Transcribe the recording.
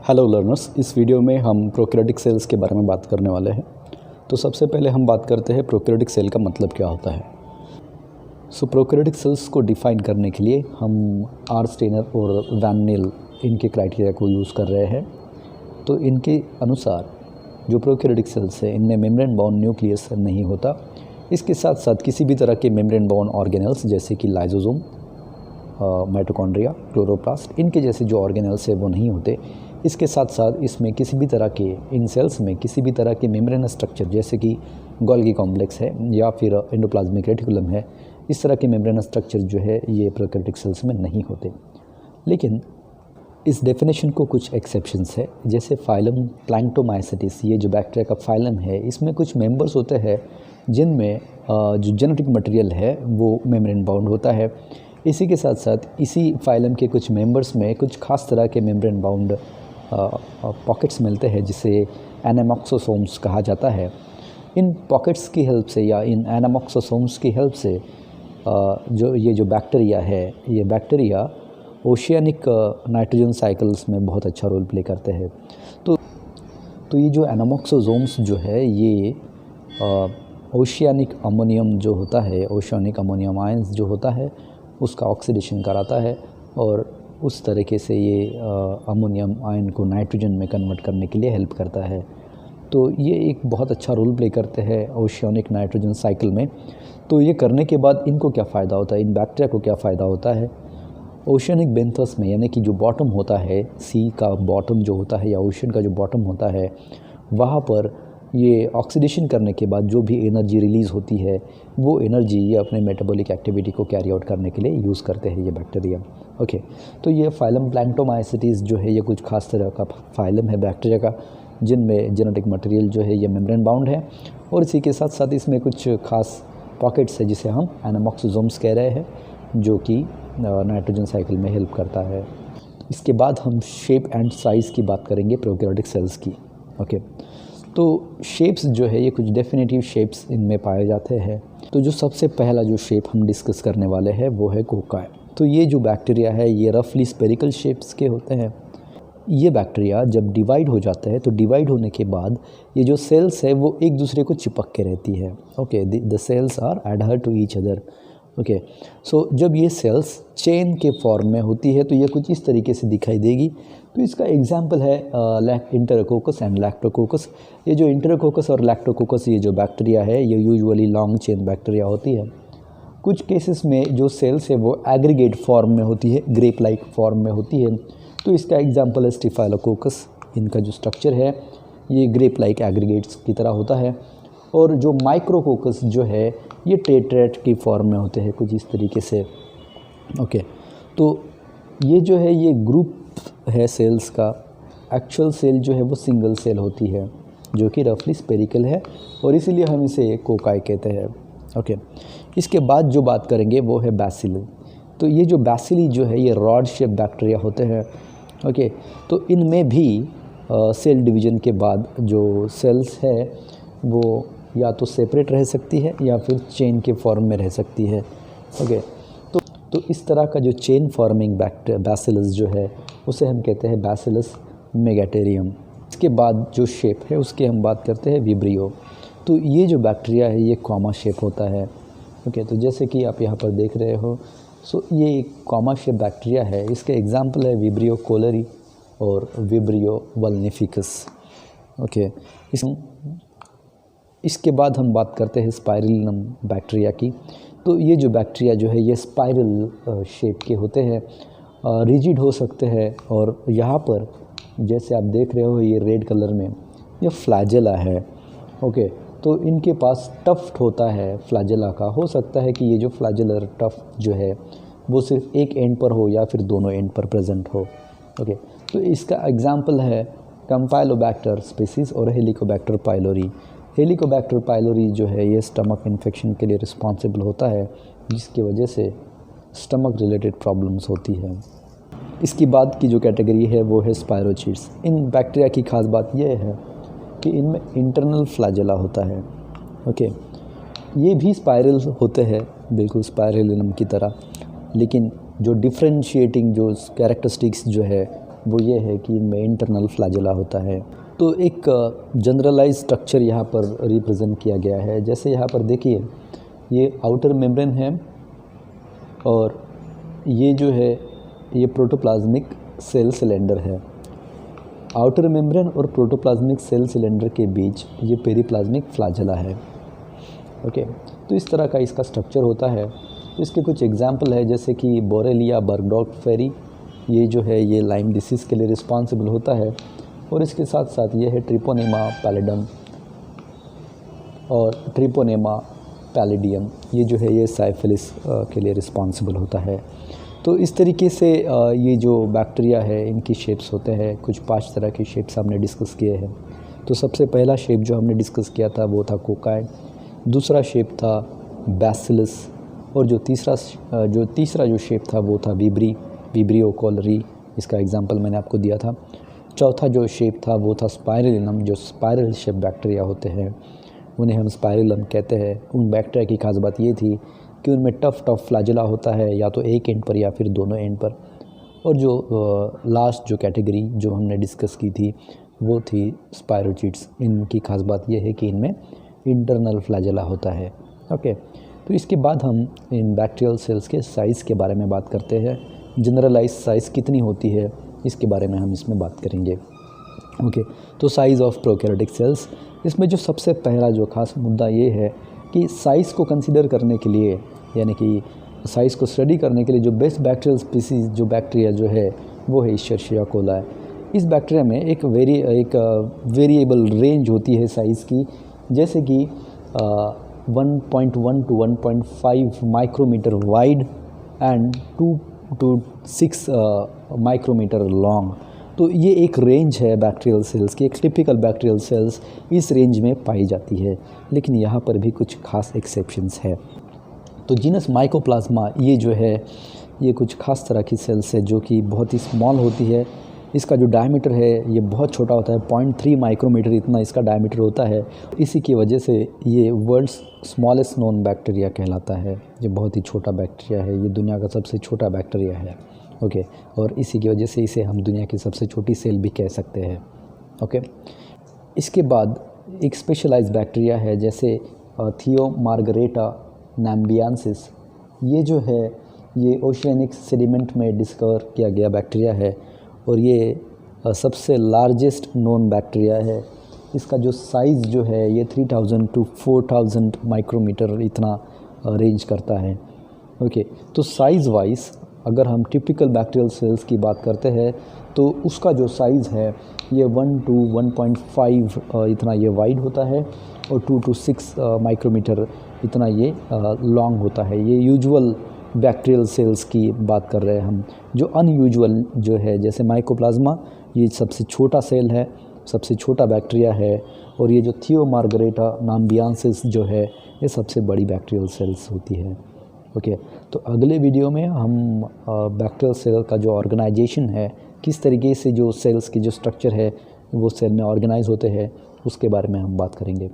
Hello learners, इस video में हम प्रोकैरियोटिक सेल्स के बारे में बात करने वाले हैं। तो सबसे पहले हम बात करते हैं प्रोकैरियोटिक सेल का मतलब क्या होता है। प्रोकैरियोटिक सेल्स को डिफाइन करने के लिए हम आर स्टेनर और वैन नील इनके क्राइटेरिया को यूज़ कर रहे हैं। तो इनके अनुसार जो प्रोकैरियोटिक सेल्स है इनमें मेम्ब्रेन बाउंड न्यूक्लियस नहीं होता। इसके साथ साथ किसी भी तरह के मेम्ब्रेन बाउंड ऑर्गेनल्स जैसे कि लाइसोसोम, माइटोकॉन्ड्रिया, क्लोरोप्लास्ट, इनके जैसे जो ऑर्गेनल्स है वो नहीं होते। इसके साथ साथ इसमें किसी भी तरह के इन सेल्स में किसी भी तरह के मेम्ब्रेन स्ट्रक्चर जैसे कि गोल्गी कॉम्प्लेक्स है या फिर एंडोप्लाज्मिक रेटिकुलम है, इस तरह के मेम्ब्रेन स्ट्रक्चर जो है ये प्रोकैरियोटिक सेल्स में नहीं होते। लेकिन इस डेफिनेशन को कुछ एक्सेप्शंस है, जैसे फाइलम प्लैंक्टोमाइसेटिस, ये जो बैक्टीरिया का फाइलम है इसमें कुछ मेंबर्स होते हैं जिनमें जो जेनेटिक मटेरियल है वो मेम्ब्रेन बाउंड होता है। इसी के साथ साथ इसी फाइलम के कुछ मेंबर्स में कुछ खास तरह के मेम्ब्रेन बाउंड पॉकेट्स मिलते हैं जिसे एनामॉक्सोसोम्स कहा जाता है। इन पॉकेट्स की हेल्प से या इन एनामॉक्सोसोम्स की हेल्प से जो बैक्टीरिया है, ये बैक्टीरिया ओशियानिक नाइट्रोजन साइकिल्स में बहुत अच्छा रोल प्ले करते हैं। तो ये जो एनामॉक्सोसोम्स जो है ये ओशियानिक अमोनियम जो होता है, ओशियानिक अमोनियम आयंस जो होता है उसका ऑक्सीडेशन कराता है और उस तरीके से ये अमोनियम आयन को नाइट्रोजन में कन्वर्ट करने के लिए हेल्प करता है। तो ये एक बहुत अच्छा रोल प्ले करते हैं ओशियानिक नाइट्रोजन साइकिल में। तो ये करने के बाद इनको क्या फ़ायदा होता है, इन बैक्टीरिया को क्या फ़ायदा होता है। ओशियानिक बेंथस में, यानी कि जो बॉटम होता है, सी का बॉटम जो होता है या ओशन का जो बॉटम होता है, वहाँ पर ये ऑक्सीडेशन करने के बाद जो भी एनर्जी रिलीज़ होती है वो एनर्जी ये अपने मेटाबॉलिक एक्टिविटी को कैरी आउट करने के लिए यूज़ करते हैं ये बैक्टीरिया। ओके, तो ये फाइलम प्लैंक्टोमाइसेटिस जो है ये कुछ खास तरह का फाइलम है बैक्टीरिया का जिनमें जेनेटिक मटेरियल जो है ये मेम्ब्रेन बाउंड है और इसी के साथ साथ इसमें कुछ खास पॉकेट्स है जिसे हम एनामॉक्सोसोम्स कह रहे हैं जो कि नाइट्रोजन साइकिल में हेल्प करता है। इसके बाद हम शेप एंड साइज़ की बात करेंगे प्रोकैरियोटिक सेल्स की। ओके, तो शेप्स जो है ये कुछ डेफिनेटिव शेप्स इनमें पाए जाते हैं। तो जो सबसे पहला जो शेप हम डिस्कस करने वाले हैं वो है कोकाई। तो ये जो बैक्टीरिया है ये रफली स्पेरिकल शेप्स के होते हैं। ये बैक्टीरिया जब डिवाइड हो जाता है तो डिवाइड होने के बाद ये जो सेल्स है वो एक दूसरे को चिपक के रहती है। Okay, the cells are adhere to each other. Okay, so जब ये सेल्स चेन के फॉर्म में होती है तो ये कुछ इस तरीके से दिखाई देगी। तो इसका एग्जांपल है इंटेरोकोकस एंड लैक्टोकोकस। ये जो इंटेरोकोकस और लैक्टोकोकस ये जो बैक्टीरिया है ये यूजुअली लॉन्ग चेन बैक्टीरिया होती है। कुछ केसेस में जो सेल्स है वो एग्रीगेट फॉर्म में होती है, ग्रेप लाइक फॉर्म में होती है। तो इसका एग्जांपल है स्टिफाइलोकोकस। इनका जो स्ट्रक्चर है ये ग्रेप लाइक एग्रीगेट्स की तरह होता है। और जो माइक्रोकोकस जो है ये टेट्रेट की फॉर्म में होते हैं कुछ इस तरीके से। ओके, तो ये जो है ये ग्रुप है सेल्स का। एक्चुअल सेल जो है वो सिंगल सेल होती है जो कि रफली स्पेरिकल है और इसीलिए हम इसे कोकाई कहते हैं। ओके, इसके बाद जो बात करेंगे वो है बैसिली। तो ये जो बैसिली जो है ये रॉड शेप बैक्टीरिया होते हैं। ओके, तो इनमें भी सेल डिवीजन के बाद जो सेल्स है वो या तो सेपरेट रह सकती है या फिर चेन के फॉर्म में रह सकती है। ओके, तो इस तरह का जो चेन फॉर्मिंग बैसिलस जो है उसे हम कहते हैं बैसिलस मेगाटेरियम। इसके बाद जो शेप है उसकी हम बात करते हैं विब्रियो। तो ये जो बैक्टीरिया है ये कॉमा शेप होता है। ओके, तो जैसे कि आप यहाँ पर देख रहे हो, सो ये एक कॉमा शेप बैक्टीरिया है। इसके एग्जांपल है विब्रियो कोलरी और विब्रियो वल्निफिकस। ओके, इसके बाद हम बात करते हैं स्पाइरलिनम बैक्टीरिया की। तो ये जो बैक्टीरिया जो है ये स्पाइरल शेप के होते हैं, रिजिड हो सकते हैं और यहाँ पर जैसे आप देख रहे हो ये रेड कलर में ये फ्लैजेला है। ओके, तो इनके पास टफ्ट होता है फ्लैजेला का। हो सकता है कि ये जो फ्लैजेलर टफ्ट जो है वो सिर्फ एक एंड पर हो या फिर दोनों एंड पर प्रेजेंट हो। ओके, तो इसका एग्जांपल है कैम्पाइलोबैक्टर स्पीसीज़ और हेलिकोबैक्टर पाइलोरी। हेलिकोबैक्टर पाइलोरी जो है ये स्टमक इन्फेक्शन के लिए रिस्पॉन्सिबल होता है जिसकी वजह से स्टमक रिलेटेड प्रॉब्लम्स होती है। इसकी बाद की जो कैटेगरी है वो है स्पायरोचीट्स। इन बैक्टीरिया की खास बात यह है कि इनमें इंटरनल फ्लैजेला होता है। ओके, ये भी स्पाइरल होते हैं बिल्कुल स्पाइरलिनम की तरह, लेकिन जो डिफ्रेंशिएटिंग जो कैरेक्टरिस्टिक्स जो है वो ये है कि इनमें इंटरनल फ्लैजेला होता है। तो एक जनरलाइज स्ट्रक्चर यहाँ पर रिप्रेजेंट किया गया है। जैसे यहाँ पर देखिए, ये आउटर मेम्ब्रेन है और ये जो है ये प्रोटोप्लाज्मिक सेल सिलेंडर है। आउटर मेम्ब्रेन और प्रोटोप्लाज्मिक सेल सिलेंडर के बीच ये पेरिप्लाज्मिक फ्लैजेला है। ओके, तो इस तरह का इसका स्ट्रक्चर होता है। इसके कुछ एग्जाम्पल है, जैसे कि बोरेलिया बर्गडॉर्फ फेरी, ये जो है ये लाइम डिसीज़ के लिए रिस्पॉन्सिबल होता है। और इसके साथ साथ ये है ट्रिपोनेमा पैलिडम और ट्रिपोनेमा पैलिडियम, ये जो है ये साइफिलिस के लिए रिस्पॉन्सिबल होता है। तो इस तरीके से ये जो बैक्टीरिया है इनकी शेप्स होते हैं। कुछ 5 तरह की शेप्स हमने डिस्कस किए हैं। तो सबसे पहला शेप जो हमने डिस्कस किया था वो था कोकाई, दूसरा शेप था बैसिलस, और जो तीसरा जो शेप था वो था विब्रियो कोलरी, इसका एग्जांपल मैंने आपको दिया था। चौथा जो शेप था वो था स्पाइरलिनम, जो स्पाइरल शेप बैक्टीरिया होते हैं उन्हें हम स्पाइरलम कहते हैं। उन बैक्टीरिया की खास बात ये थी कि उनमें टफ फ्लैजेला होता है, या तो एक एंड पर या फिर दोनों एंड पर। और जो लास्ट जो कैटेगरी जो हमने डिस्कस की थी वो थी स्पायरोचिट्स। इनकी खास बात यह है कि इनमें इंटरनल फ्लैजेला होता है। ओके, तो इसके बाद हम इन बैक्टीरियल सेल्स के साइज़ के बारे में बात करते हैं। जनरलाइज साइज़ कितनी होती है इसके बारे में हम इसमें बात करेंगे। ओके, तो साइज़ ऑफ प्रोकैरियोटिक सेल्स, इसमें जो सबसे पहला जो खास मुद्दा ये है कि साइज़ को कंसीडर करने के लिए, यानी कि साइज़ को स्टडी करने के लिए जो बेस्ट बैक्टीरियल स्पीसीज़ जो बैक्टीरिया जो है वो है इशर्शिया कोलाई। इस बैक्टीरिया में एक वेरिएबल रेंज होती है साइज़ की, जैसे कि 1.1 to 1.5 micrometre wide and 2 to 6 micrometre long. तो ये एक रेंज है बैक्टीरियल सेल्स की। एक टिपिकल बैक्टीरियल सेल्स इस रेंज में पाई जाती है, लेकिन यहाँ पर भी कुछ खास एक्सेप्शंस है। तो जीनस माइकोप्लाज्मा ये जो है ये कुछ खास तरह की सेल्स है जो कि बहुत ही स्मॉल होती है। इसका जो डायमीटर है ये बहुत छोटा होता है, 0.3 माइक्रोमीटर इतना इसका डायमीटर होता है। इसी की वजह से ये वर्ल्ड्स स्मॉलेस्ट नोन बैक्टीरिया कहलाता है। ये बहुत ही छोटा बैक्टीरिया है, ये दुनिया का सबसे छोटा बैक्टीरिया है। ओके, और इसी की वजह से इसे हम दुनिया की सबसे छोटी सेल भी कह सकते हैं। ओके, इसके बाद एक स्पेशलाइज्ड बैक्टीरिया है जैसे थियोमार्गरेटा नैम्बियंसिस। ये जो है ये ओशियनिक सेडिमेंट में डिस्कवर किया गया बैक्टीरिया है और ये सबसे लार्जेस्ट नोन बैक्टीरिया है। इसका जो साइज़ जो है ये 3000 to 4000 माइक्रोमीटर इतना रेंज करता है। ओके, तो साइज़ वाइज अगर हम टिपिकल बैक्टीरियल सेल्स की बात करते हैं तो उसका जो साइज़ है ये 1 to 1.5 इतना ये वाइड होता है और 2 to 6 माइक्रोमीटर इतना ये लॉन्ग होता है। ये यूजुअल बैक्टीरियल सेल्स की बात कर रहे हैं हम। जो अनयूजुअल जो है जैसे माइकोप्लाज्मा, ये सबसे छोटा सेल है, सबसे छोटा बैक्टीरिया है। और ये जो थियोमार्गरेटा नैम्बियंसिस जो है ये सबसे बड़ी बैक्टीरियल सेल्स होती है। ओके, तो अगले वीडियो में हम बैक्टीरियल सेल का जो ऑर्गेनाइजेशन है, किस तरीके से जो सेल्स की जो स्ट्रक्चर है वो सेल में ऑर्गेनाइज होते हैं, उसके बारे में हम बात करेंगे।